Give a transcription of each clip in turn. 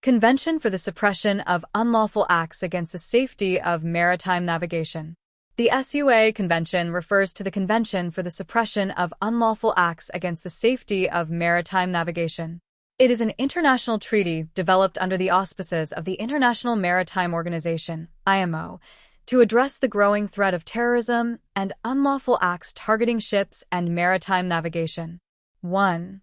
Convention for the Suppression of Unlawful Acts Against the Safety of Maritime Navigation. The SUA Convention refers to the Convention for the Suppression of Unlawful Acts Against the Safety of Maritime Navigation. It is an international treaty developed under the auspices of the International Maritime Organization, IMO, to address the growing threat of terrorism and unlawful acts targeting ships and maritime navigation. 1.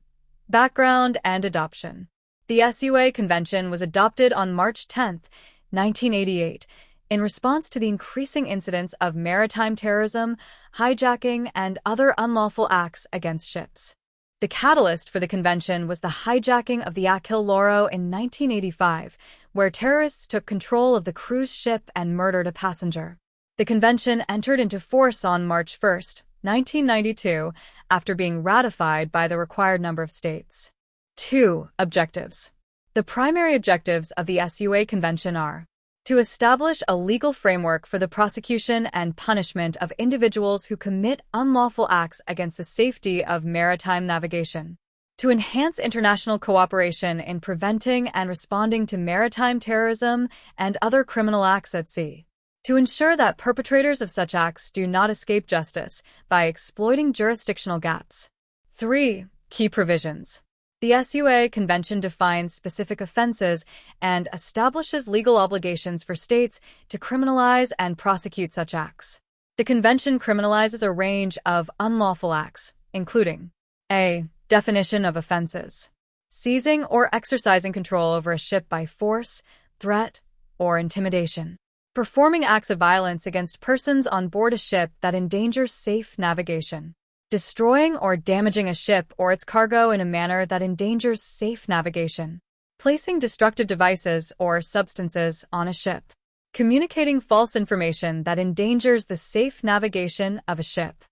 Background and adoption. The SUA Convention was adopted on March 10, 1988, in response to the increasing incidence of maritime terrorism, hijacking, and other unlawful acts against ships. The catalyst for the convention was the hijacking of the Achille Lauro in 1985, where terrorists took control of the cruise ship and murdered a passenger. The convention entered into force on March 1, 1992, after being ratified by the required number of states. 2. Objectives. The primary objectives of the SUA Convention are to establish a legal framework for the prosecution and punishment of individuals who commit unlawful acts against the safety of maritime navigation, to enhance international cooperation in preventing and responding to maritime terrorism and other criminal acts at sea, to ensure that perpetrators of such acts do not escape justice by exploiting jurisdictional gaps. 3. Key provisions. The SUA Convention defines specific offenses and establishes legal obligations for states to criminalize and prosecute such acts. The Convention criminalizes a range of unlawful acts, including a. Definition of offenses: seizing or exercising control over a ship by force, threat, or intimidation. Performing acts of violence against persons on board a ship that endangers safe navigation. Destroying or damaging a ship or its cargo in a manner that endangers safe navigation. Placing destructive devices or substances on a ship. Communicating false information that endangers the safe navigation of a ship.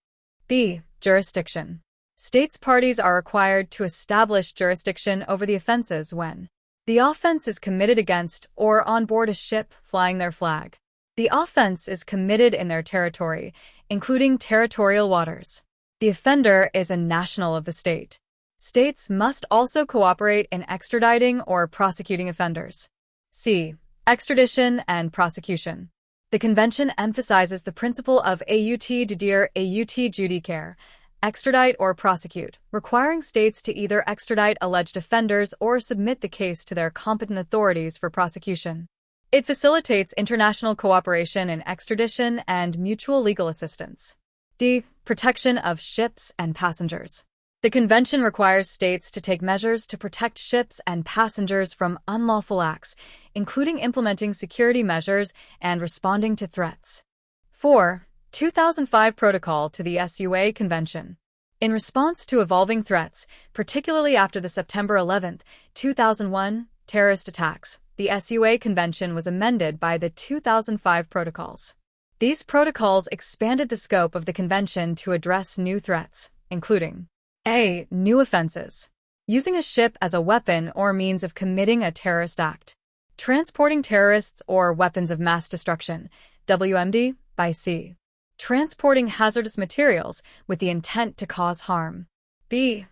B. Jurisdiction. States parties are required to establish jurisdiction over the offenses when the offense is committed against or on board a ship flying their flag. The offense is committed in their territory, including territorial waters. The offender is a national of the state. States must also cooperate in extraditing or prosecuting offenders. C. Extradition and prosecution. The Convention emphasizes the principle of aut dedire aut judicare, extradite or prosecute, requiring states to either extradite alleged offenders or submit the case to their competent authorities for prosecution. It facilitates international cooperation in extradition and mutual legal assistance. D. Protection of ships and passengers. The Convention requires states to take measures to protect ships and passengers from unlawful acts, including implementing security measures and responding to threats. 4. 2005 Protocol to the SUA Convention. In response to evolving threats, particularly after the September 11, 2001, terrorist attacks, the SUA Convention was amended by the 2005 Protocols. These protocols expanded the scope of the Convention to address new threats, including a. New offenses: using a ship as a weapon or means of committing a terrorist act, transporting terrorists or weapons of mass destruction, WMD, by sea, transporting hazardous materials with the intent to cause harm. B.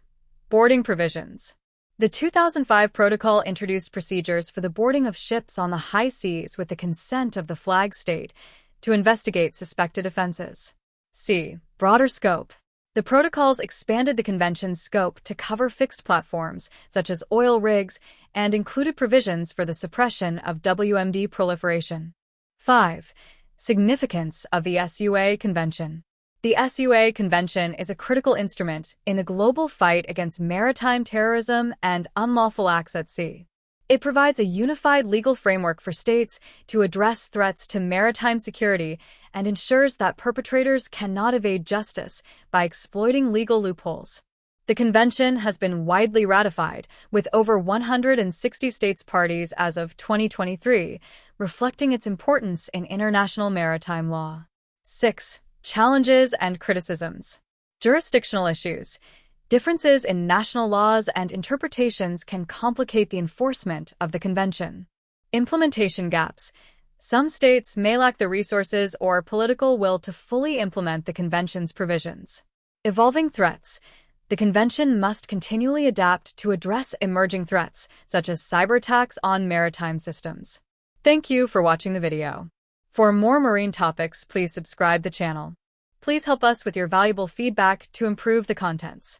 Boarding provisions. The 2005 Protocol introduced procedures for the boarding of ships on the high seas with the consent of the flag state to investigate suspected offenses. C. Broader scope. The protocols expanded the Convention's scope to cover fixed platforms, such as oil rigs, and included provisions for the suppression of WMD proliferation. 5. Significance of the SUA Convention. The SUA Convention is a critical instrument in the global fight against maritime terrorism and unlawful acts at sea. It provides a unified legal framework for states to address threats to maritime security and ensures that perpetrators cannot evade justice by exploiting legal loopholes. The Convention has been widely ratified, with over 160 states parties as of 2023, reflecting its importance in international maritime law. 6. Challenges and criticisms. Jurisdictional issues. Differences in national laws and interpretations can complicate the enforcement of the Convention. Implementation gaps. Some states may lack the resources or political will to fully implement the Convention's provisions. Evolving threats. The Convention must continually adapt to address emerging threats, such as cyber attacks on maritime systems. Thank you for watching the video. For more marine topics, please subscribe the channel. Please help us with your valuable feedback to improve the contents.